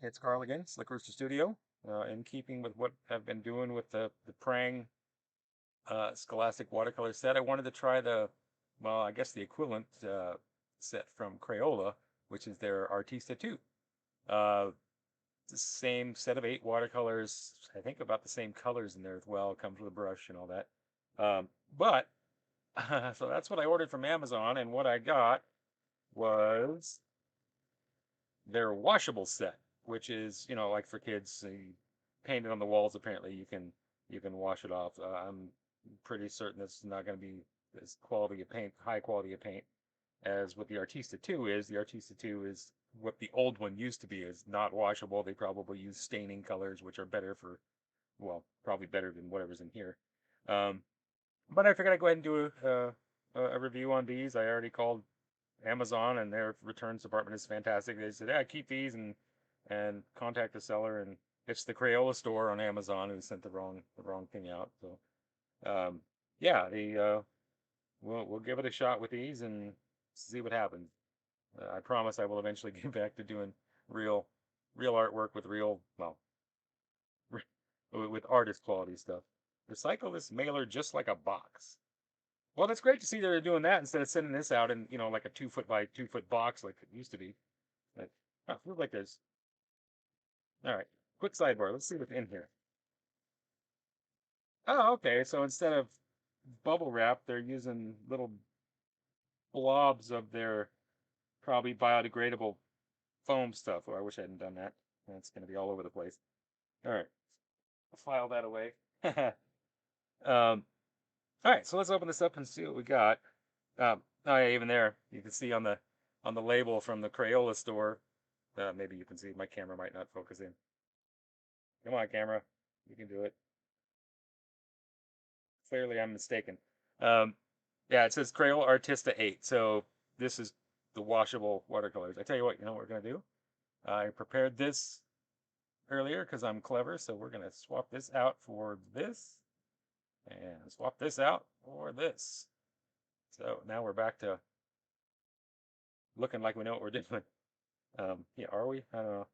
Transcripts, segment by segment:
it's Carl again, Slick Rooster Studio. In keeping with what I've been doing with the Prang Scholastic Watercolor set, I wanted to try well, I guess the equivalent set from Crayola, which is their Artista 2. Uh, the same set of 8 watercolors, I think about the same colors in there as well. It comes with a brush and all that. But, so that's what I ordered from Amazon, and what I got was their washable set, which is, like for kids, you paint it on the walls. Apparently, you can wash it off. I'm pretty certain it's not going to be as quality of paint, high quality of paint, as what the Artista 2 is. The Artista 2 is what the old one used to be. Is not washable. They probably use staining colors, which are better for, well, probably better than whatever's in here. Um, but I figured I'd go ahead and do a review on these. I already called Amazon, and their returns department is fantastic. They said, "Yeah, keep these and contact the seller." And it's the Crayola store on Amazon who sent the wrong thing out. So yeah, we'll give it a shot with these and see what happens. I promise I will eventually get back to doing real real artwork with real, well, with artist quality stuff. Recycle this mailer just like a box. Well, that's great to see they're doing that instead of sending this out in, like a 2 foot by 2 foot box like it used to be. But feels like there's. All right, quick sidebar. Let's see what's in here. Oh, okay. So instead of bubble wrap, they're using little blobs of their probably biodegradable foam stuff. Oh, I wish I hadn't done that. It's going to be all over the place. All right, I'll file that away. All right, so let's open this up and see what we got. Oh yeah, even there, you can see on the label from the Crayola store. Maybe you can see my camera might not focus in. Come on, camera, you can do it. Clearly, I'm mistaken. Um, yeah, it says Crayola Artista 8. So this is the washable watercolors. I tell you what, you know what we're gonna do? I prepared this earlier because I'm clever. So we're gonna swap this out for this, and swap this out for this. So now we're back to looking like we know what we're doing. Yeah, are we? I don't know.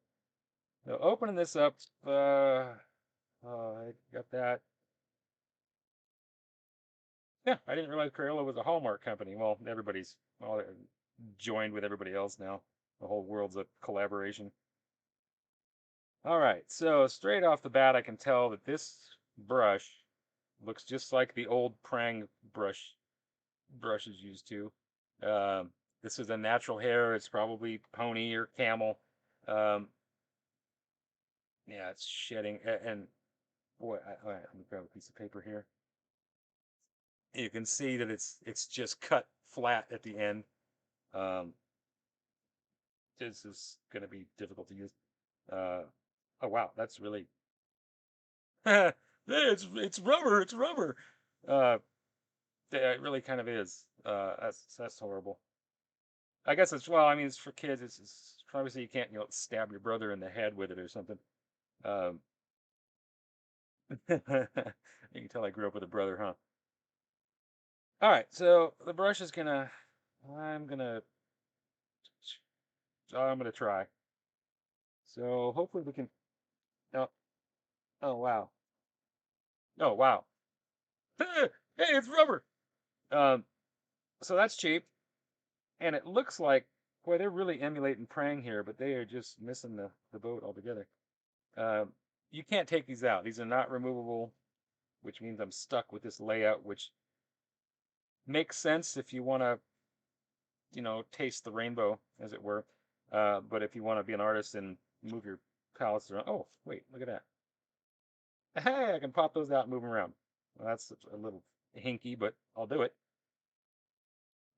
So opening this up, I got that. Yeah, I didn't realize Crayola was a Hallmark company. Well, everybody's all joined with everybody else now. The whole world's a collaboration. All right, so straight off the bat, I can tell that this brush looks just like the old Prang brushes used to. Um, this is a natural hair. It's probably pony or camel. Um, yeah, it's shedding. And boy, all right, let me grab a piece of paper here. You can see that it's just cut flat at the end. Um, this is going to be difficult to use. Uh, oh wow, that's really it's rubber. It's rubber. Uh, yeah, it really kind of is. That's horrible. I guess it's, well, I mean, it's for kids. It's obviously you can't, stab your brother in the head with it or something. Um, you can tell I grew up with a brother, huh? All right, so the brush is gonna. I'm gonna. I'm gonna try. So hopefully we can. Oh, oh wow. Oh wow. Hey, it's rubber. Um, so that's cheap, and it looks like, boy, they're really emulating Prang here, but they are just missing the boat altogether. Um, you can't take these out. These are not removable, which means I'm stuck with this layout, which makes sense if you want to, taste the rainbow, as it were. But if you want to be an artist and move your palettes around, oh wait, look at that. Hey, I can pop those out and move them around. Well, that's a little hinky, but I'll do it.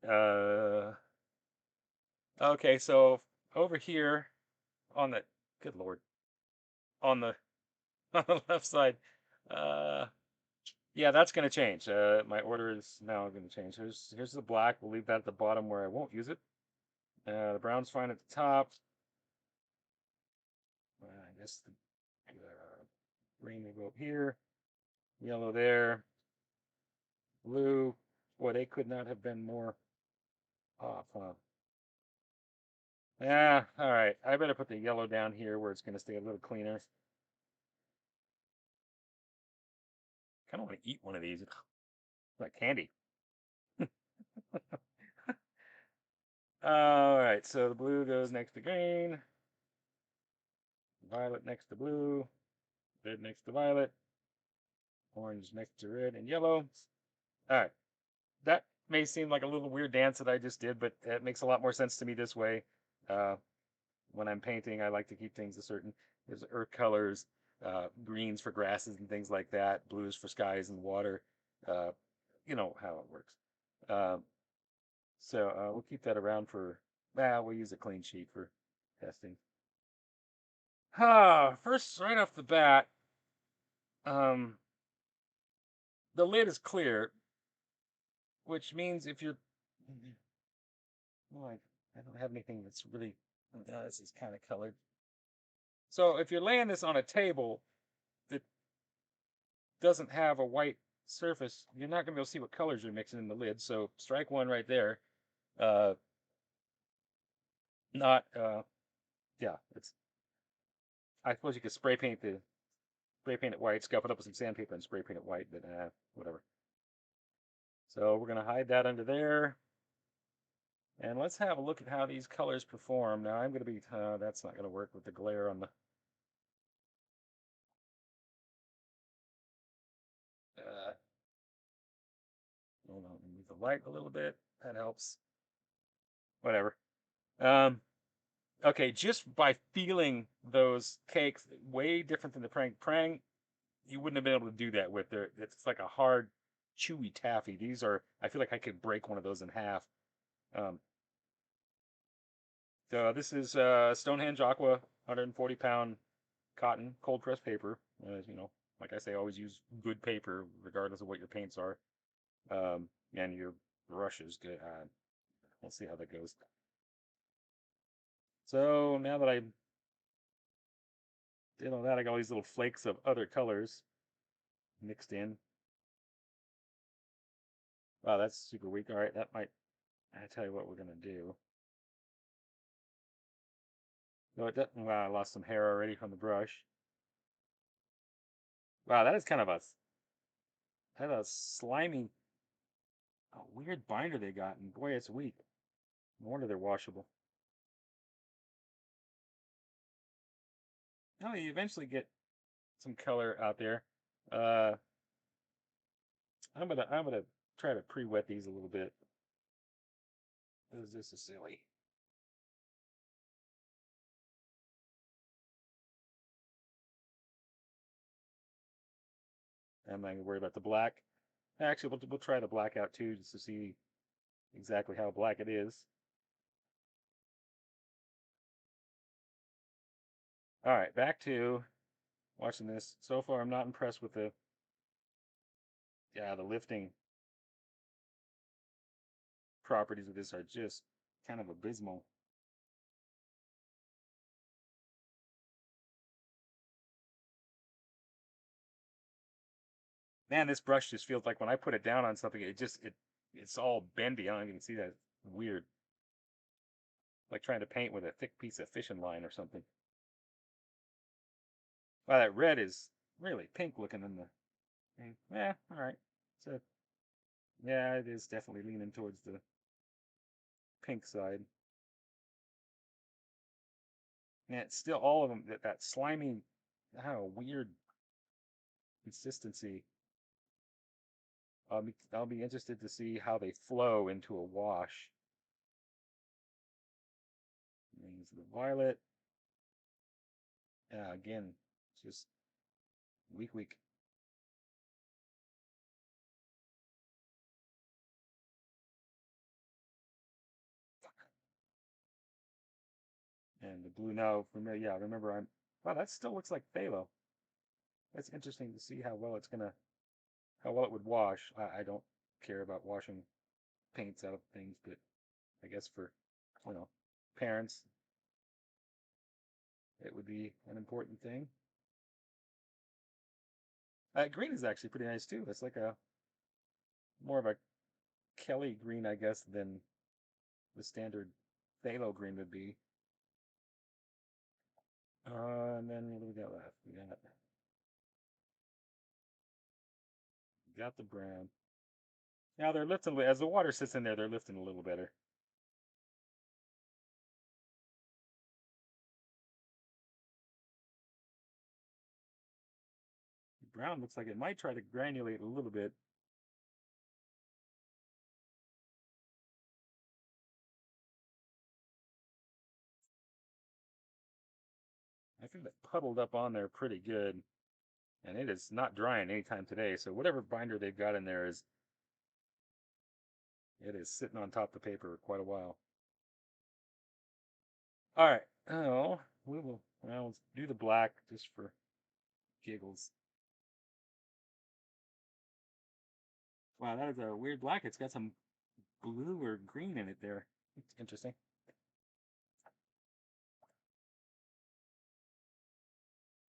Uh, okay, so over here on the, good Lord, on the on the left side, uh, yeah, that's going to change. My order is now going to change. Here's the black. We'll leave that at the bottom where I won't use it. The brown's fine at the top. I guess the green will go up here. Yellow there. Blue. Boy, they could not have been more off, huh? Yeah, all right. I better put the yellow down here where it's going to stay a little cleaner. Kind of want to eat one of these. It's like candy. All right, so the blue goes next to green, violet next to blue, red next to violet, orange next to red and yellow. All right, that may seem like a little weird dance that I just did, but it makes a lot more sense to me this way. Uh, when I'm painting, I like to keep things a certain, there's earth colors, greens for grasses and things like that, blues for skies and water. Uh, you know how it works. Um, so we'll keep that around for, we'll use a clean sheet for testing. First, right off the bat, um, the lid is clear, which means if you're, well, I don't have anything that's really, this is kind of colored. So if you're laying this on a table that doesn't have a white surface, you're not going to be able to see what colors you're mixing in the lid. So strike one right there. Uh, not, yeah, it's, I suppose you could spray paint it white, scuff it up with some sandpaper and spray paint it white, but whatever. So we're going to hide that under there. And let's have a look at how these colors perform. Now I'm going to be, that's not going to work with the glare on the, uh, hold on, move the light a little bit. That helps. Whatever. Um, okay, just by feeling those cakes, way different than the prang. Prang, you wouldn't have been able to do that with. It's like a hard, chewy taffy. These are, I feel like I could break one of those in half. Um, so this is Stonehenge Aqua, 140-pound cotton cold pressed paper. You know, like I say, always use good paper, regardless of what your paints are. And your brush is good. We'll see how that goes. So now that I did all that, I got all these little flakes of other colors mixed in. Wow, that's super weak. All right, that might. I tell you what we're gonna do. No, it doesn't. Wow, I lost some hair already from the brush. Wow, that is kind of a slimy, a weird binder they got, and boy, it's weak. No wonder they're washable. No, you eventually get some color out there. Uh, I'm gonna try to pre-wet these a little bit. This is silly. I'm not gonna worry about the black. Actually, we'll try the black out too, just to see exactly how black it is. All right, back to watching this. So far, I'm not impressed with the lifting properties of this are just kind of abysmal. Man, this brush just feels like when I put it down on something, it's all bendy. I don't even see that. It's weird. Like trying to paint with a thick piece of fishing line or something. Wow, that red is really pink looking in the. Yeah, all right. So yeah, it is definitely leaning towards the pink side. And it's still all of them that slimy, I don't know, weird consistency. I'll be interested to see how they flow into a wash. Use the violet. Again, just weak, weak. And the blue now, remember, yeah, remember wow, that still looks like phthalo. That's interesting to see how well it would wash. I don't care about washing paints out of things, but I guess for, you know, parents, it would be an important thing. Green is actually pretty nice too. It's like a more of a Kelly green, I guess, than the standard phthalo green would be. And what do we got left? We got the brown. Now they're lifting, as the water sits in there, they're lifting a little better. The brown looks like it might try to granulate a little bit. I think that puddled up on there pretty good. And it is not drying anytime today. So whatever binder they've got in there it is sitting on top of the paper quite a while. All right. Oh, let's do the black just for giggles. Wow, that is a weird black. It's got some blue or green in it there. It's interesting.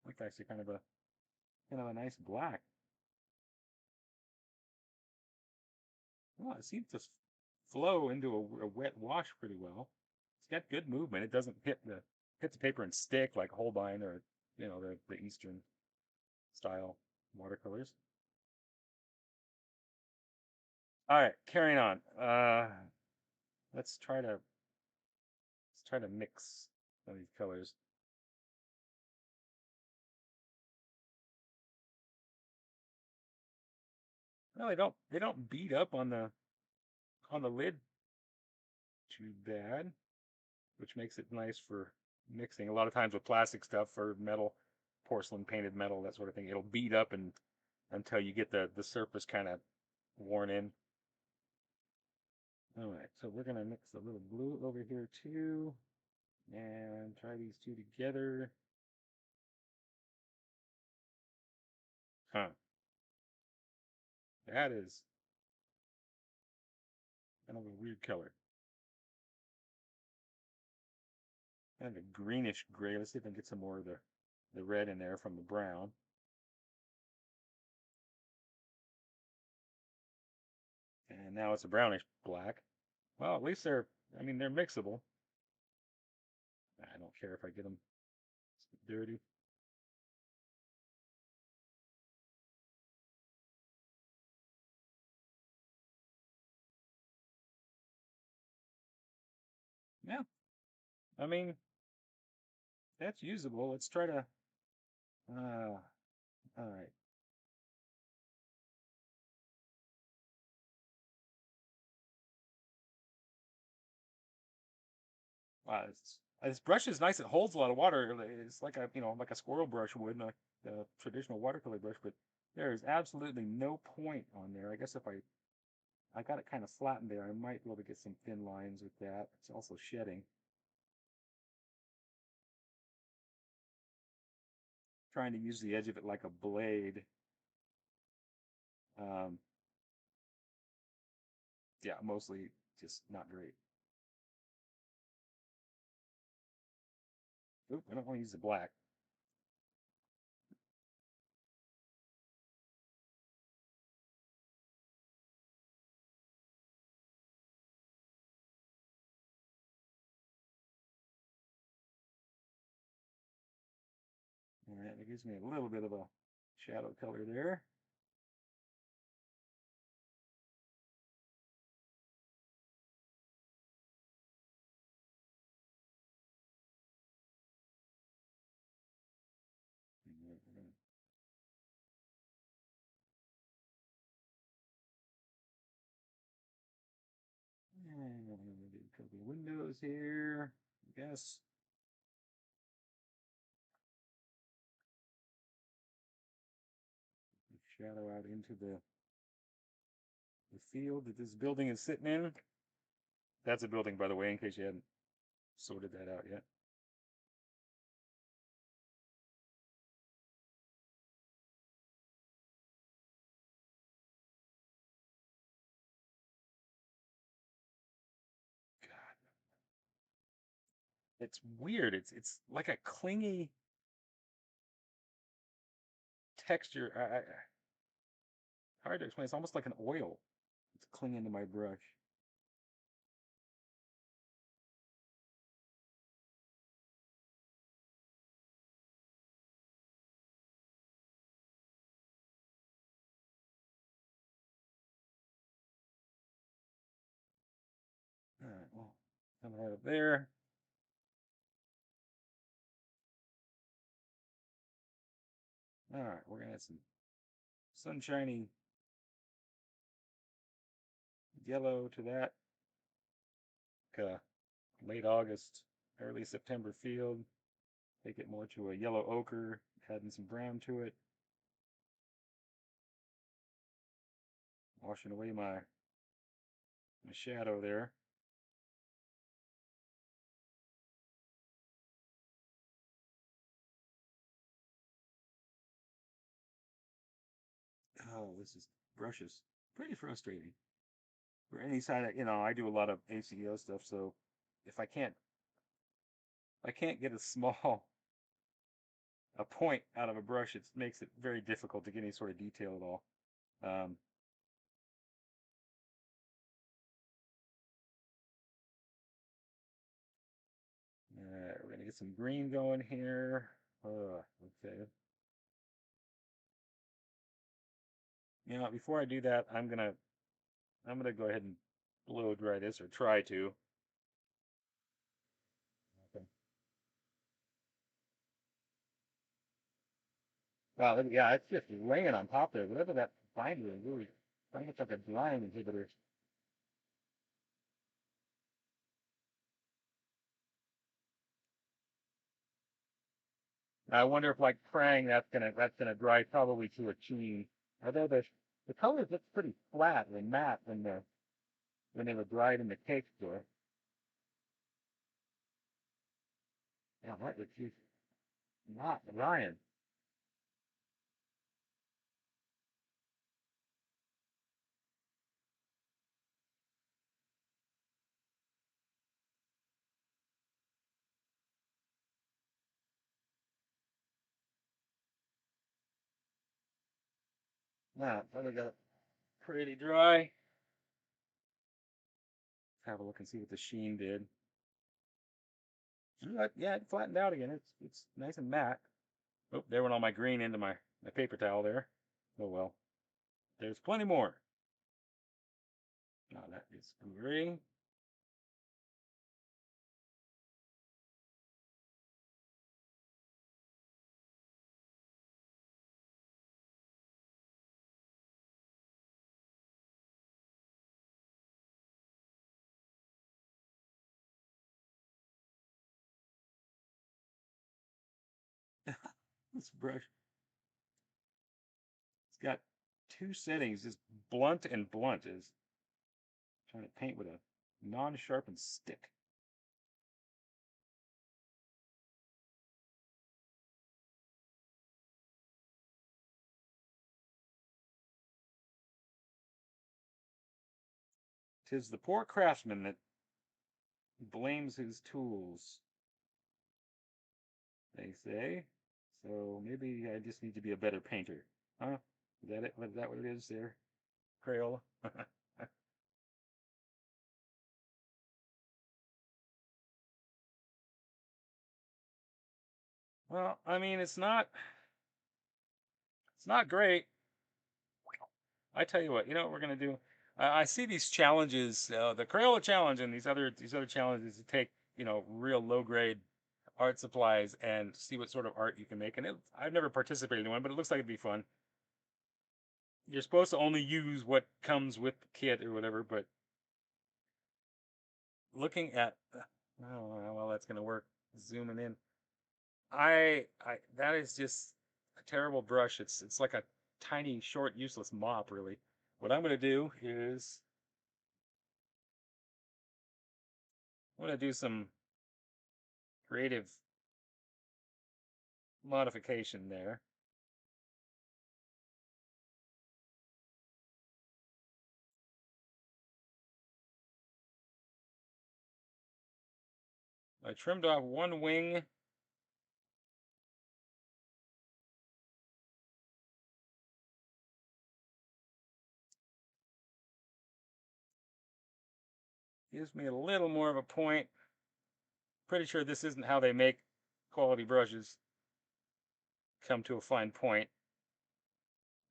Looks actually kind of a nice black. Well, it seems to flow into a wet wash pretty well. It's got good movement. It doesn't hit the paper and stick like Holbein or the Eastern style watercolors. All right, carrying on. Let's try to mix some of these colors. Well, they don't beat up on the lid too bad, which makes it nice for mixing. A lot of times with plastic stuff or metal, porcelain, painted metal, that sort of thing, it'll beat up and until you get the surface kind of worn in. All right, so we're gonna mix a little blue over here too, and try these two together. Huh? That is kind of a weird color. Kind of a greenish gray. Let's see if I can get some more of the red in there from the brown. And now it's a brownish black. Well, at least they're mixable. I don't care if I get them dirty. Yeah, I mean, that's usable. Let's try to, all right. Wow, this brush is nice. It holds a lot of water. It's like like a squirrel brush would, like a traditional watercolor brush, but there is absolutely no point on there. I guess if I got it kind of flattened there, I might be able to get some thin lines with that. It's also shedding. Trying to use the edge of it like a blade. Um, yeah, mostly just not great. Oop, I don't want to use the black. All right, it gives me a little bit of a shadow color there. And do a couple of windows here, I guess. Shadow out into the field that this building is sitting in. That's a building, by the way, in case you hadn't sorted that out yet. God, it's weird. It's like a clingy texture. Hard to explain. It's almost like an oil. It's clinging to my brush. Coming right up there. All right, we're gonna add some sunshiny yellow to that. Like late August, early September field. Take it more to a yellow ochre, adding some brown to it. Washing away my shadow there. Oh, this is brushes. Pretty frustrating. For any side that, I do a lot of ACO stuff, so if I can't get a small a point out of a brush, it makes it very difficult to get any sort of detail at all. Um, we're gonna get some green going here. Okay. Before I do that, I'm gonna go ahead and blow dry this, or try to. Okay. Wow, yeah, it's just laying on top there. Whatever that binder is, really, I think it's like a drying inhibitor. I wonder if, like, praying, that's gonna dry probably to a sheen. Although the colors look pretty flat and matte when they were dried in the cake store. Yeah, that was just not drying. Nah, but we got it pretty dry. Have a look and see what the sheen did. Yeah, it flattened out again. It's nice and matte. Oh, there went all my green into my paper towel there. Oh well. There's plenty more. Now that is green. This brush, it's got two settings, just blunt and blunt, is trying to paint with a non-sharpened stick. Tis the poor craftsman that blames his tools, they say. So maybe I just need to be a better painter. Huh? Is that it? Is that what it is there? Crayola? Well, I mean, it's not great. I tell you what, you know what we're gonna do? I see these challenges, the Crayola challenge, and these other challenges to take, real low grade art supplies and see what sort of art you can make. And I've never participated in one, but it looks like it'd be fun. You're supposed to only use what comes with the kit or whatever, but looking at, oh well, that's gonna work. Zooming in, I that is just a terrible brush. It's like a tiny, short, useless mop, really. What I'm gonna do is I'm gonna do some creative modification there. I trimmed off one wing. Gives me a little more of a point. Pretty sure this isn't how they make quality brushes come to a fine point.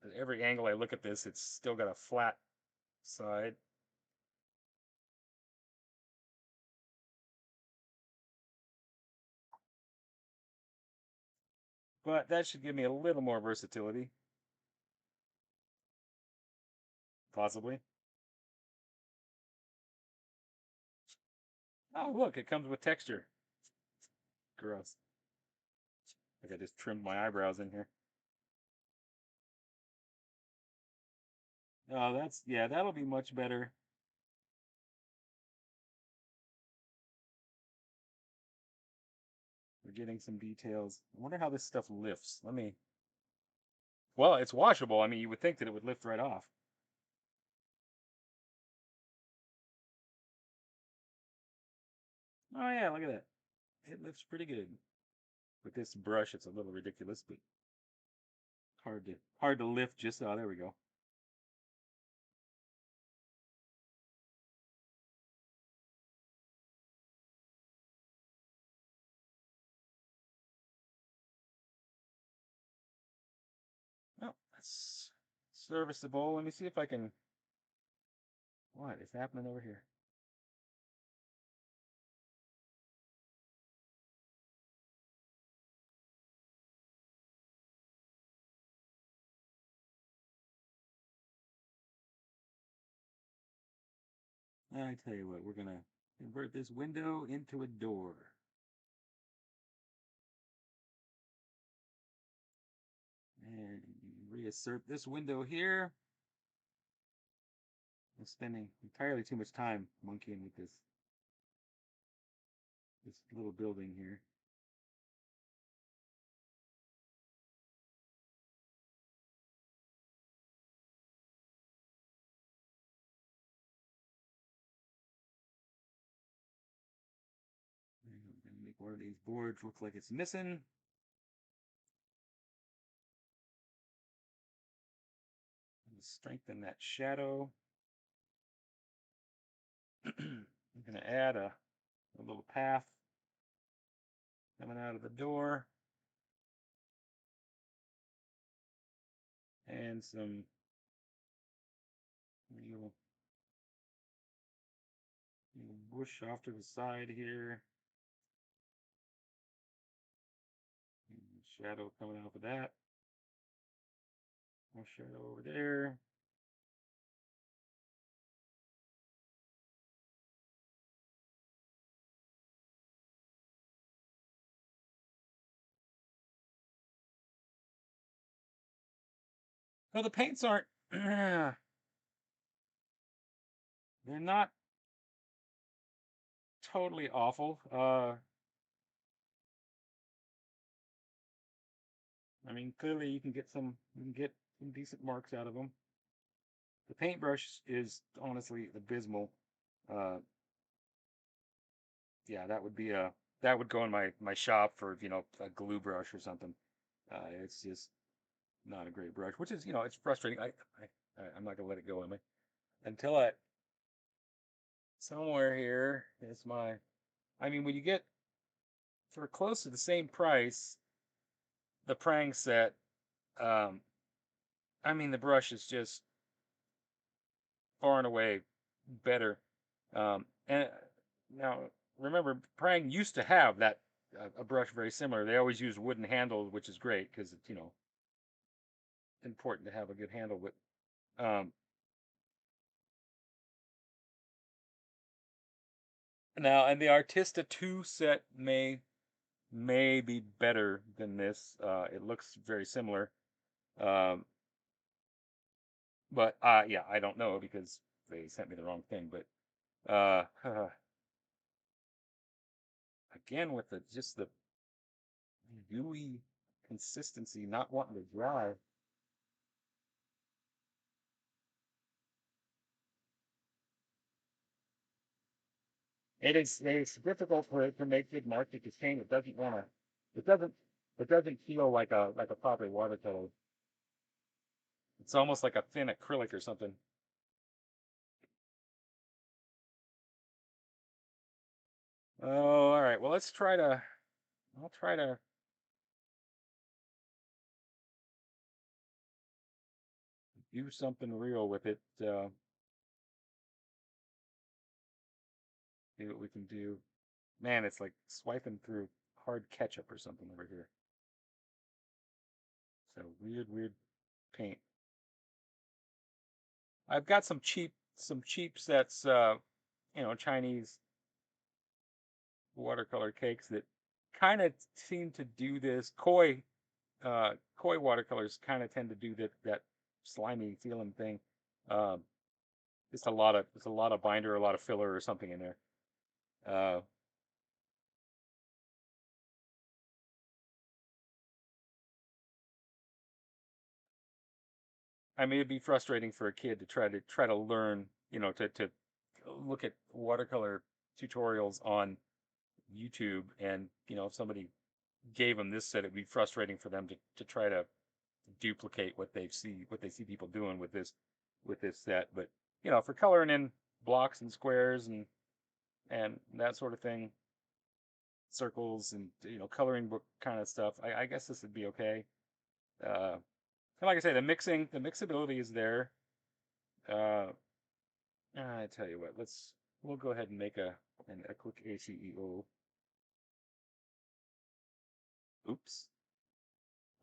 At every angle I look at this, it's still got a flat side. but that should give me a little more versatility, possibly. Oh, look, it comes with texture. Gross. Like I just trimmed my eyebrows in here. Oh, yeah, that'll be much better. We're getting some details. I wonder how this stuff lifts. Well, it's washable. I mean, you would think that it would lift right off. Oh yeah, look at that. It lifts pretty good. With this brush, it's a little ridiculous, but hard to lift. Just there we go. Well, that's serviceable. Let me see if I can. What is happening over here? I tell you what, we're gonna convert this window into a door. And reassert this window here. I'm spending entirely too much time monkeying with this little building here. I'm gonna make one of these boards look like it's missing. Strengthen that shadow. I'm gonna add a little path coming out of the door and some little, little bush off to the side here. Shadow coming off of that. More shadow over there. No, the paints aren't. They're not totally awful. I mean, clearly you can get some decent marks out of them. The paintbrush is honestly abysmal. Uh, yeah, that would go in my shop for a glue brush or something. It's just not a great brush, which is it's frustrating. I'm not gonna let it go in me until I somewhere here is my. I mean, when you get for close to the same price, the Prang set. Um, I mean, the brush is just far and away better. And now remember, Prang used to have that a brush very similar. They always use wooden handles, which is great because it's important to have a good handle. But now and the Artista 2 set may be better than this. It looks very similar. Um, but yeah, I don't know because they sent me the wrong thing. But again, with the gooey consistency, not wanting to dry. It's difficult to make good marks because paint. It doesn't want to. It doesn't. It doesn't feel like a proper watercolor. It's almost like a thin acrylic or something. Oh, all right. Well, let's try to. I'll try to do something real with it. See what we can do. Man, it's like swiping through hard ketchup or something over here. So weird paint. I've got some cheap sets, Chinese watercolor cakes that kind of seem to do this. Koi watercolors kind of tend to do that slimy feeling thing. Um, it's a lot of binder, a lot of filler, or something in there. Uh, I mean, it'd be frustrating for a kid to try to learn, to look at watercolor tutorials on YouTube, and if somebody gave them this set, it'd be frustrating for them to try to duplicate what they see people doing with this set. But for coloring in blocks and squares and that sort of thing, circles and coloring book kind of stuff, I guess this would be okay. And like I say, the mixability is there. Uh, I tell you what, we'll go ahead and make a quick ACEO. Oops.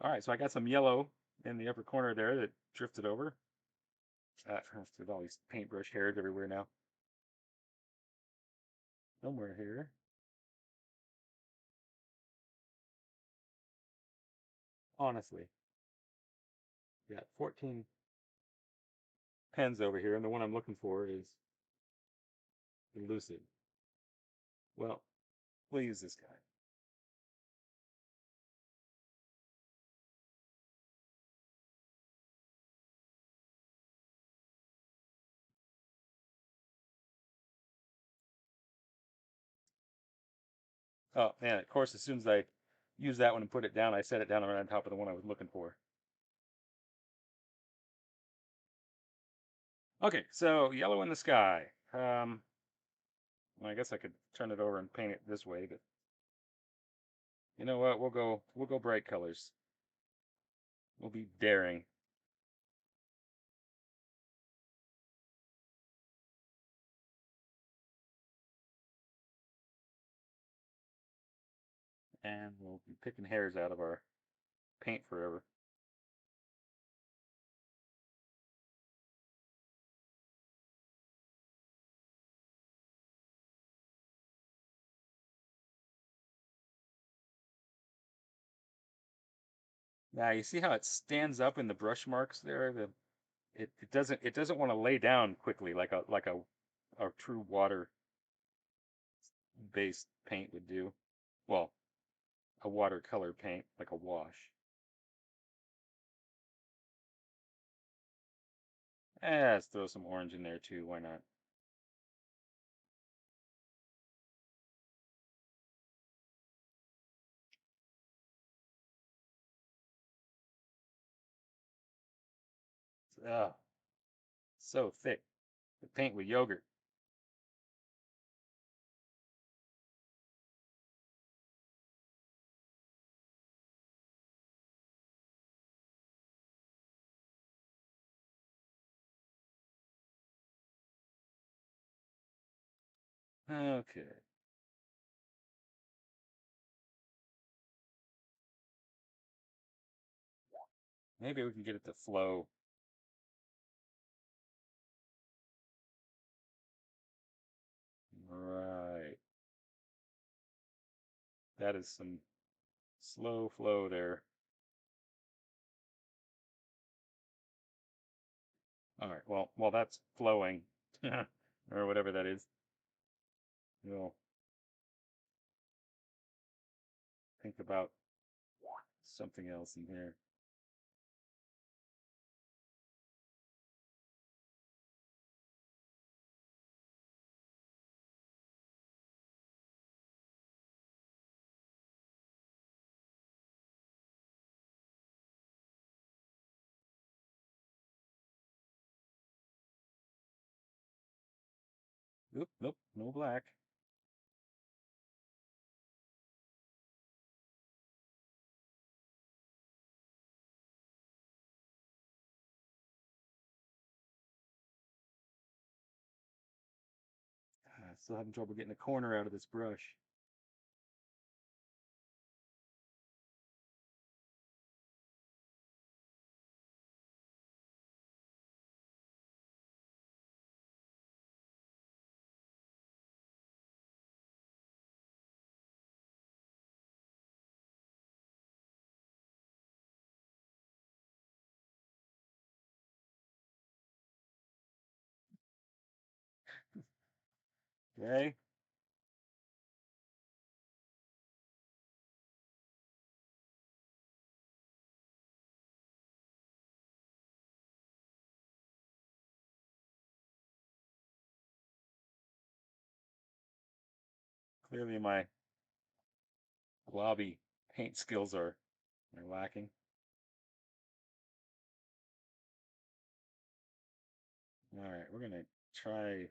All right, so I got some yellow in the upper corner there that drifted over. There's all these paintbrush hairs everywhere now. Somewhere here. Honestly, got 14 pens over here, and the one I'm looking for is elusive. Well, we'll use this guy. Oh man, of course, as soon as I use that one and put it down, I set it down right on top of the one I was looking for. Okay, so yellow in the sky. Well, I guess I could turn it over and paint it this way, but you know what? We'll go bright colors. We'll be daring. And we'll be picking hairs out of our paint forever. Now you see how it stands up in the brush marks there? It doesn't want to lay down quickly like a true water based paint would do. Well, a watercolor paint like a wash. Let's throw some orange in there too. Why not? Ugh, so thick. The paint with yogurt. Okay. Maybe we can get it to flow. Right. That is some slow flow there. All right. Well, while that's flowing, or whatever that is, we'll think about something else in here. Oop, nope, no black. Still having trouble getting a corner out of this brush. Okay. Clearly my globby paint skills are lacking. All right, we're gonna try.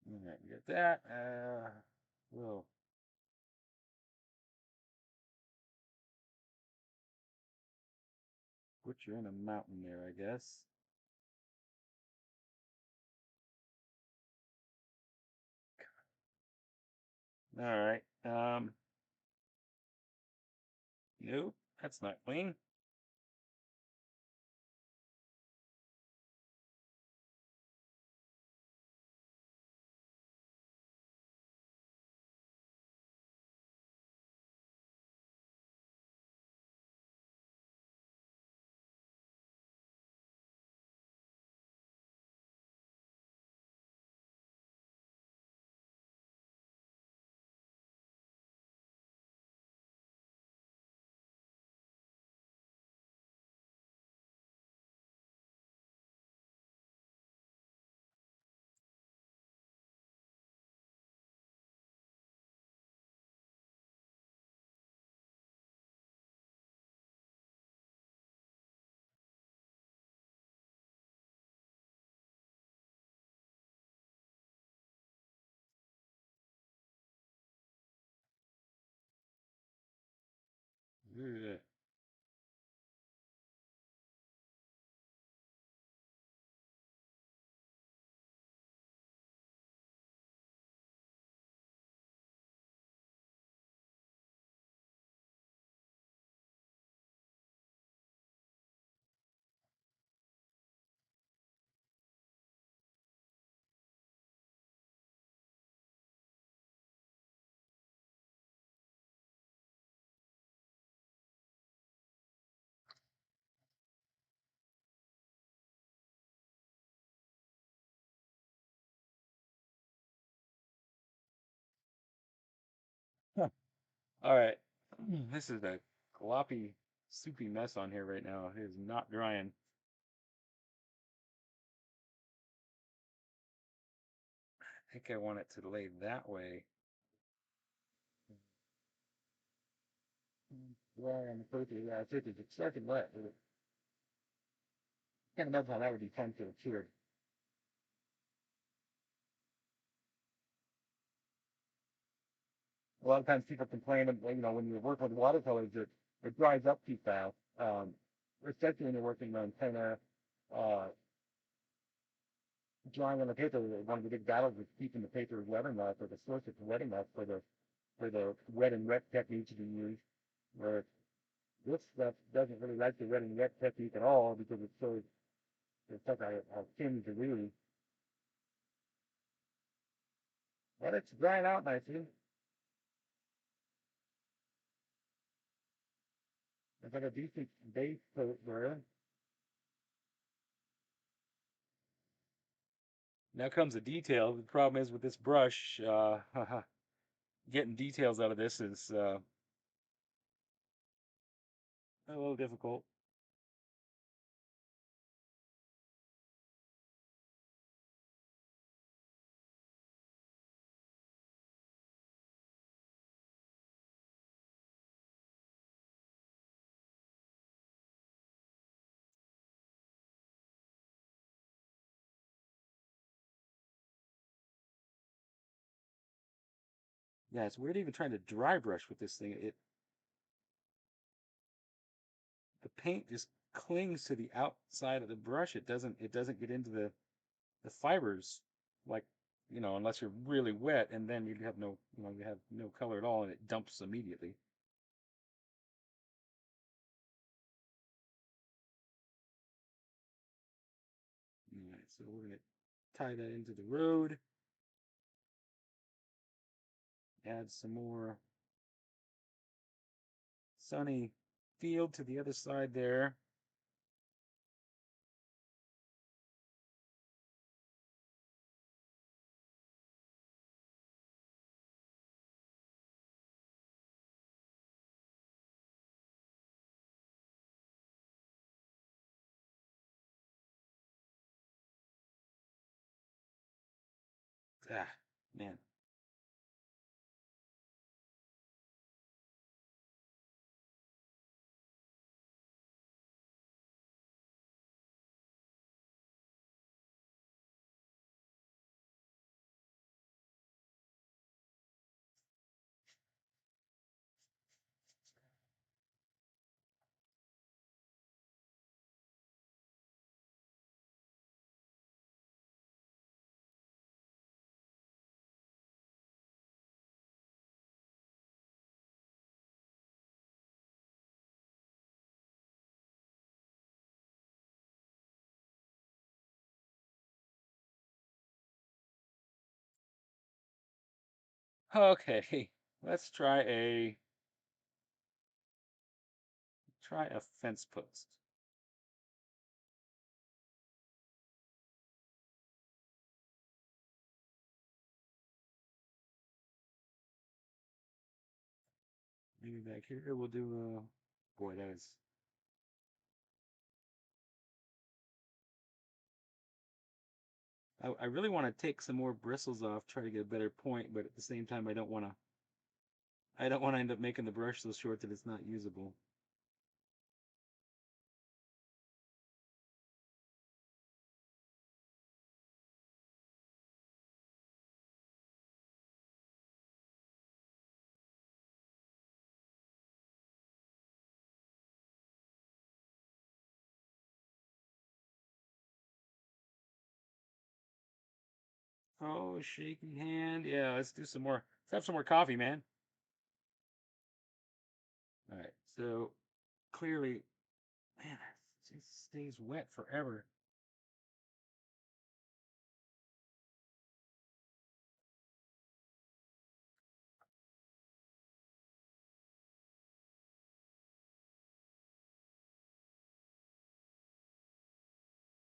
All right, we got that. We'll put you in a mountain there, I guess. All right. Nope, that's not clean. Ugh. Huh. All right. This is a gloppy, soupy mess on here right now. It is not drying. I think I want it to lay that way. Dry on the paper. Yeah, it's starting wet. I can't imagine how that would be fun to a kid. A lot of times people complain, when you're working with watercolors, it dries up too fast. Especially when you're working on kind of uh, drawing on the paper. One of the big battles is keeping the paper wet enough, or the source is wet enough for the wet and wet technique to be used. Where this stuff doesn't really like the wet and wet technique at all because it's such a thin to do. But it's drying out nicely. It's got a decent base coat there. Now comes the detail. The problem is with this brush, getting details out of this is a little difficult. Yeah, it's weird even trying to dry brush with this thing. The paint just clings to the outside of the brush. It doesn't get into the the fibers, like, unless you're really wet, and then you have no, you have no color at all, and it dumps immediately. All right, so we're gonna tie that into the road, add some more sunny field to the other side there. Ah, man. Okay, let's try a fence post. Maybe back here we'll do a. Boy, that is. I really want to take some more bristles off, try to get a better point, but at the same time, I don't want to. I don't want to end up making the brush so short that it's not usable. Oh, shaky hand. Yeah, let's do some more. Let's have some more coffee, man. All right. So clearly, man, it just stays wet forever.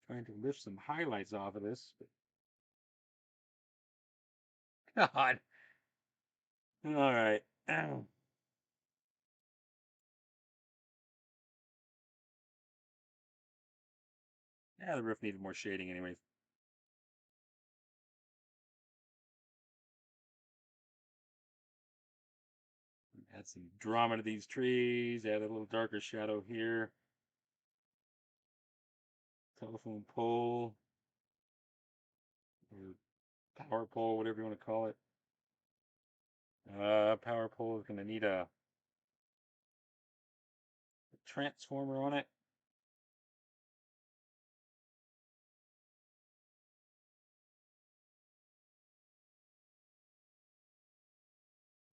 Trying to lift some highlights off of this, but God. All right. Ow. Yeah, the roof needed more shading, anyways. Add some drama to these trees. Add a little darker shadow here. Telephone pole or power pole, whatever you want to call it. Power pole is going to need a transformer on it.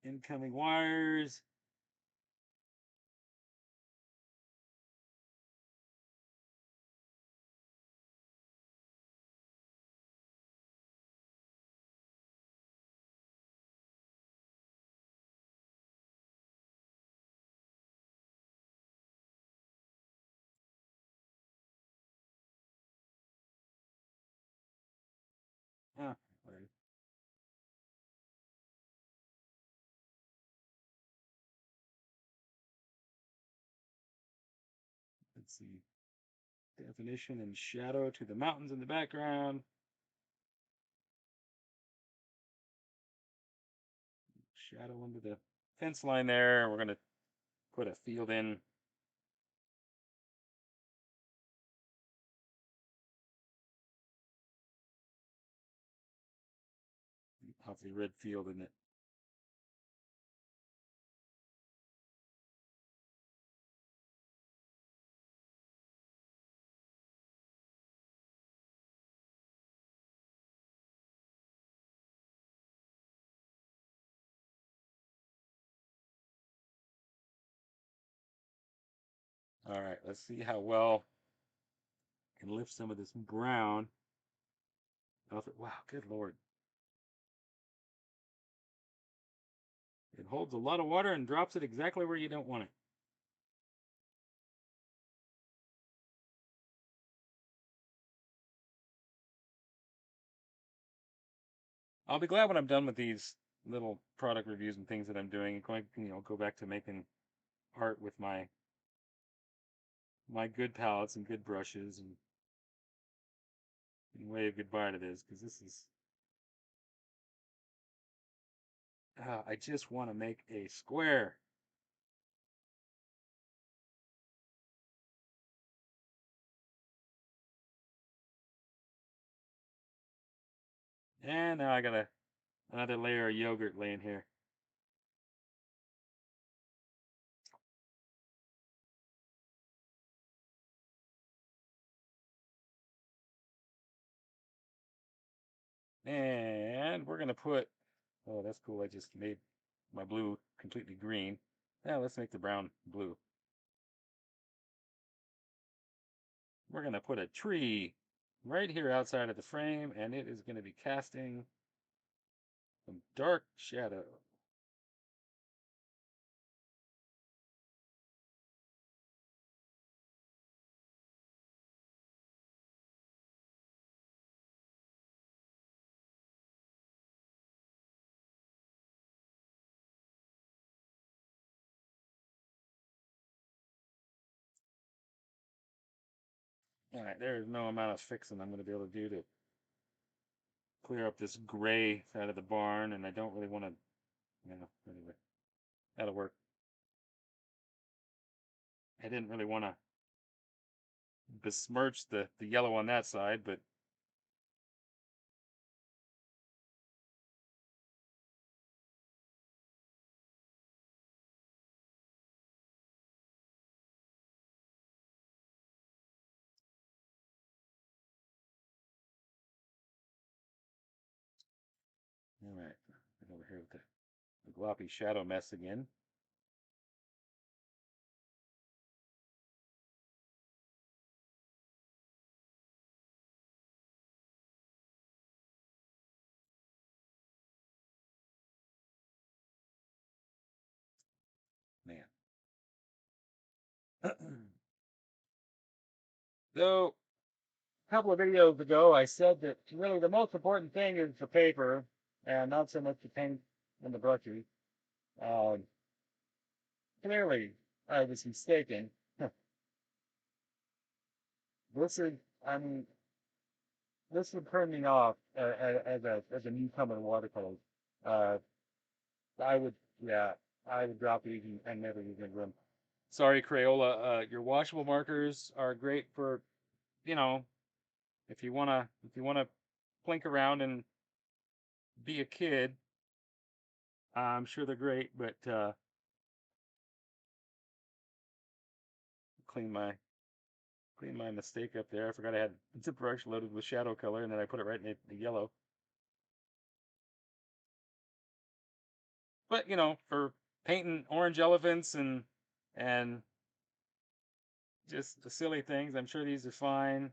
Incoming wires. Ah, whatever. Let's see. Definition and shadow to the mountains in the background. Shadow under the fence line there. We're going to put a field in. Off the red field in it. All right, let's see how well I can lift some of this brown off it. Wow, good Lord. It holds a lot of water and drops it exactly where you don't want it. I'll be glad when I'm done with these little product reviews and things that I'm doing and going, go back to making art with my good palettes and good brushes and wave goodbye to this because this is I just want to make a square. And now I got another layer of yogurt laying here. And we're gonna put, oh, that's cool. I just made my blue completely green. Now let's make the brown blue. We're gonna put a tree right here outside of the frame, and it is gonna be casting some dark shadow. All right, there is no amount of fixing I'm gonna be able to do to clear up this gray side of the barn, and I don't really want to, anyway, that'll work. I didn't really want to besmirch the yellow on that side, but all right. Over here with the gloppy shadow mess again. Man. So, a couple of videos ago, I said that really the most important thing is the paper and not so much the paint and the brushes. Um, Clearly, I was mistaken. This is, I mean, this would turn me off as a newcomer to watercolors. Uh, I would, yeah, I would drop these and never use them. Sorry, Crayola. Your washable markers are great for, you know, if you wanna plink around and be a kid. I'm sure they're great, but clean my clean my mistake up there. I forgot I had the brush loaded with shadow color, and then I put it right in the yellow. But for painting orange elephants and just the silly things, I'm sure these are fine.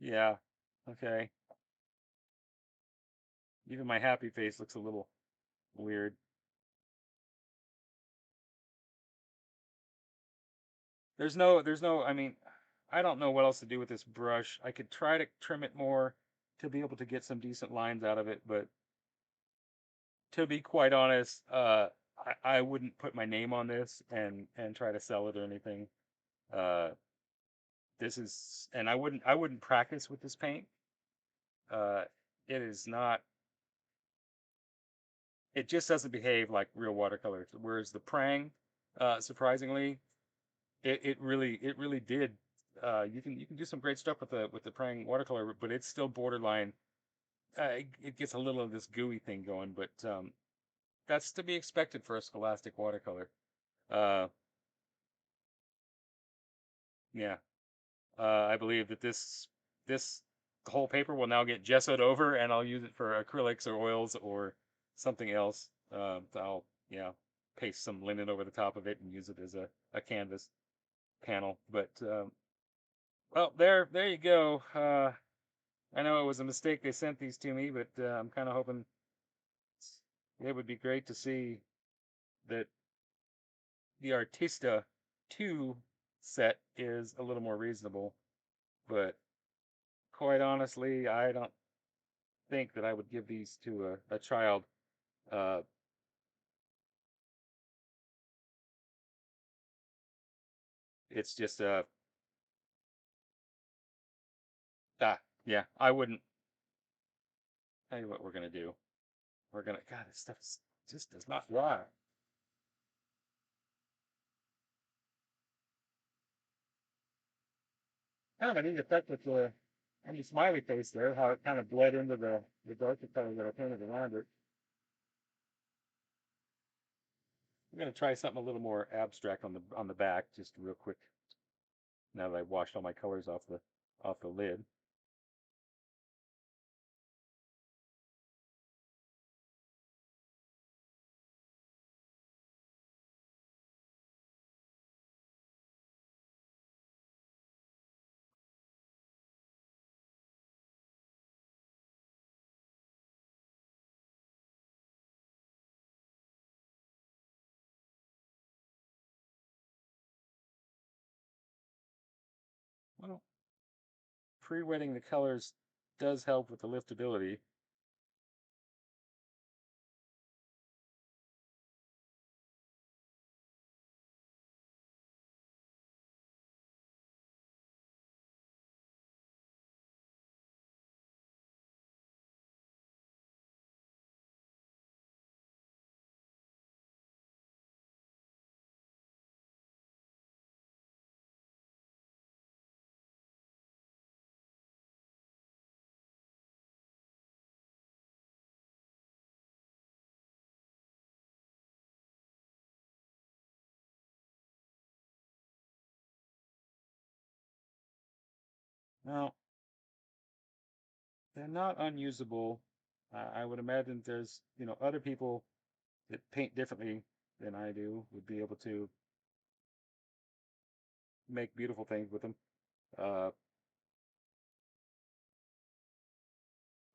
Yeah. Okay. Even my happy face looks a little weird. There's no, I mean, I don't know what else to do with this brush. I could try to trim it more to be able to get some decent lines out of it, but to be quite honest, I wouldn't put my name on this and try to sell it or anything. Uh, this is, and I wouldn't practice with this paint. Uh, it is not, it just doesn't behave like real watercolor. Whereas the Prang, surprisingly, it really did. You can do some great stuff with the Prang watercolor, but it's still borderline. It gets a little of this gooey thing going, but that's to be expected for a scholastic watercolor. Uh, yeah, I believe that this the whole paper will now get gessoed over, and I'll use it for acrylics or oils or something else. I'll yeah paste some linen over the top of it and use it as a canvas panel. But well, there you go. I know it was a mistake they sent these to me, but I'm kind of hoping it would be great to see that the Artista 2 set is a little more reasonable. But quite honestly, I don't think that I would give these to a child. Uh, it's just yeah, I wouldn't. Tell you what we're gonna do. We're gonna God, this stuff just does not dry. Kind of a neat effect with the smiley face there, how it kind of bled into the darker color that I painted around it. I'm gonna try something a little more abstract on the back, just real quick. Now that I've washed all my colors off the lid. Well, pre-wetting the colors does help with the liftability. Now, they're not unusable. I would imagine there's, other people that paint differently than I do would be able to make beautiful things with them. Uh,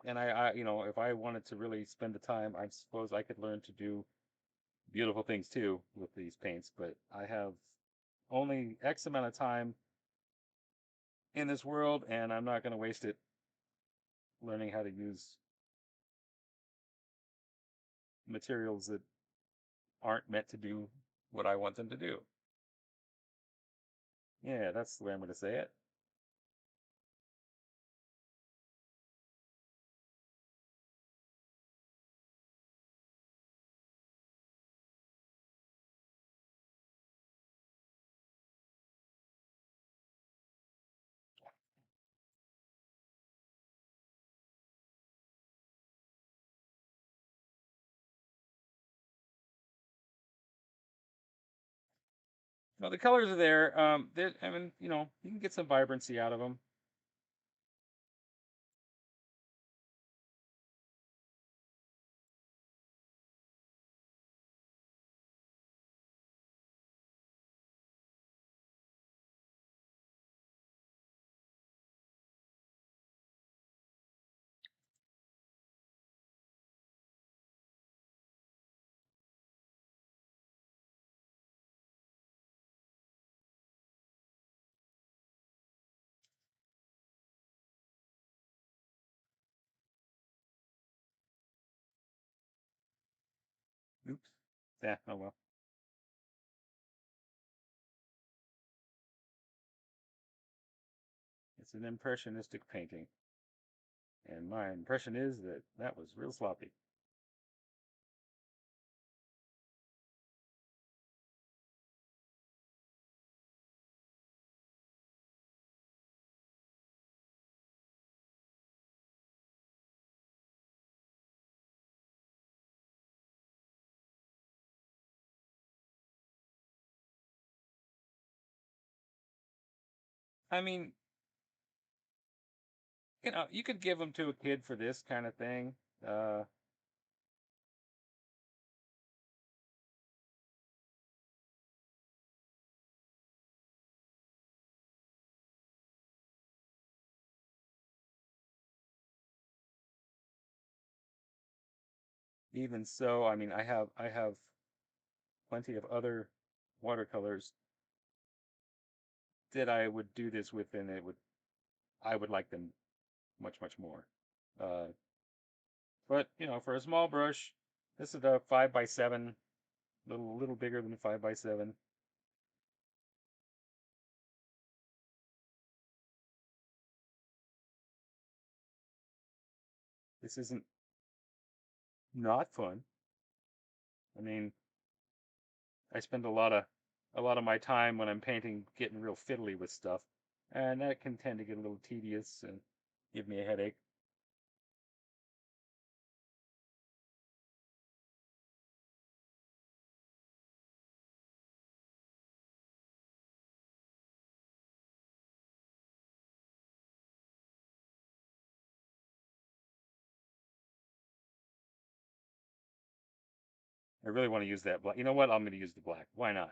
and if I wanted to really spend the time, I suppose I could learn to do beautiful things too with these paints. But I have only X amount of time in this world, and I'm not going to waste it learning how to use materials that aren't meant to do what I want them to do. Yeah, that's the way I'm going to say it. Well, the colors are there. I mean, you can get some vibrancy out of them. Oops. Yeah. Oh well. It's an impressionistic painting, and my impression is that that was real sloppy. I mean, You could give them to a kid for this kind of thing. Uh, Even so, I mean, I have plenty of other watercolors that I would do this with, and I would like them much more. Uh, but for a small brush, this is a 5x7, little bigger than 5x7. This isn't not fun. I mean, I spend a lot of my time when I'm painting getting real fiddly with stuff, and that can tend to get a little tedious and give me a headache. I really want to use that black. You know what? I'm going to use the black. Why not?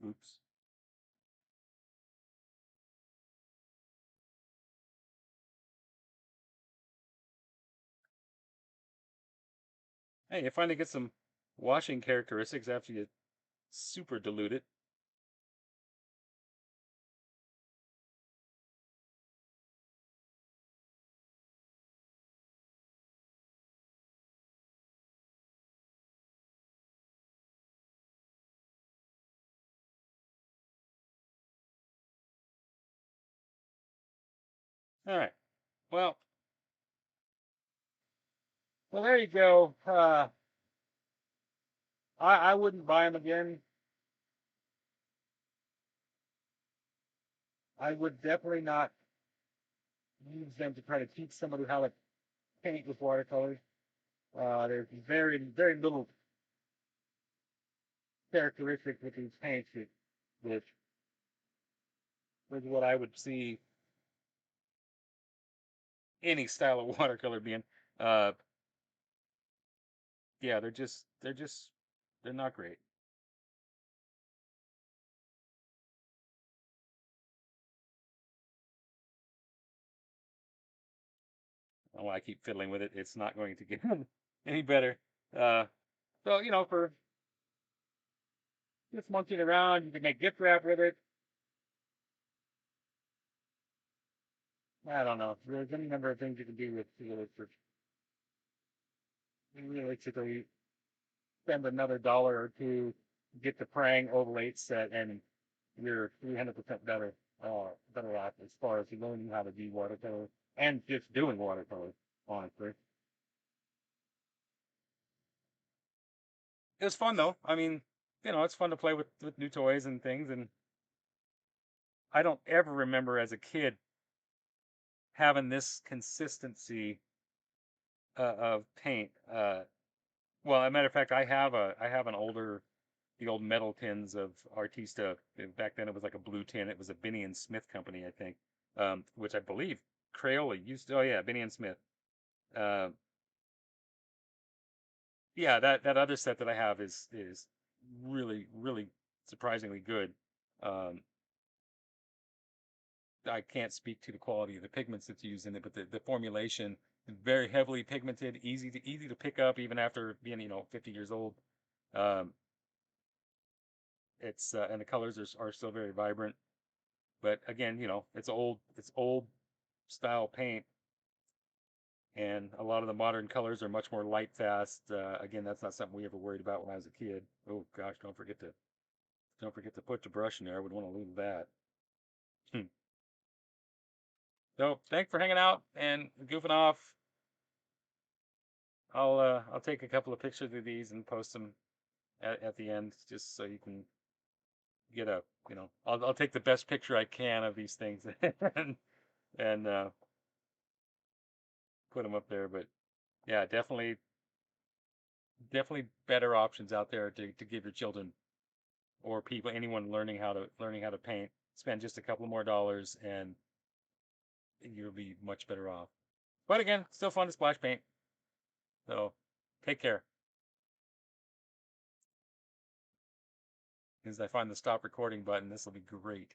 Oops. Hey, you finally get some washing characteristics after you super dilute it. All right. Well, well, there you go. I wouldn't buy them again. I would definitely not use them to try to teach somebody how to paint with watercolors. There's very little characteristics with these paints that was what I would see any style of watercolor being. Uh, yeah, they're not great. Oh, I keep fiddling with it. It's not going to get any better. Uh, so for just monkeying around, you can make gift wrap with it. I don't know. There's any number of things you can do with it for realistically spend another dollar or two, get the Prang overlay set, and you're 300% better off as far as learning how to do watercolor and just doing watercolor, honestly. It was fun though. I mean, it's fun to play with new toys and things, and I don't ever remember as a kid having this consistency of paint. Well, as a matter of fact, I have the old metal tins of Artista. Back then, it was like a blue tin. It was a Binney and Smith company, I think, which I believe Crayola used. Oh yeah, Binney and Smith. Uh, yeah, that other set that I have is really surprisingly good. Um, I can't speak to the quality of the pigments that's used in it, but the formulation is very heavily pigmented, easy to pick up even after being 50 years old. Um, it's and the colors are still very vibrant. But again, it's old style paint And a lot of the modern colors are much more light fast. Again, that's not something we ever worried about when I was a kid. Oh gosh, don't forget to put the brush in there. I would want to lose that. Hmm. So thanks for hanging out and goofing off. I'll take a couple of pictures of these and post them at the end, just so you can get a, I'll take the best picture I can of these things and put them up there. But yeah, definitely better options out there to give your children or people, anyone learning how to paint. Spend just a couple more dollars and you'll be much better off. But again, still fun to splash paint. So take care. As I find the stop recording button, this will be great.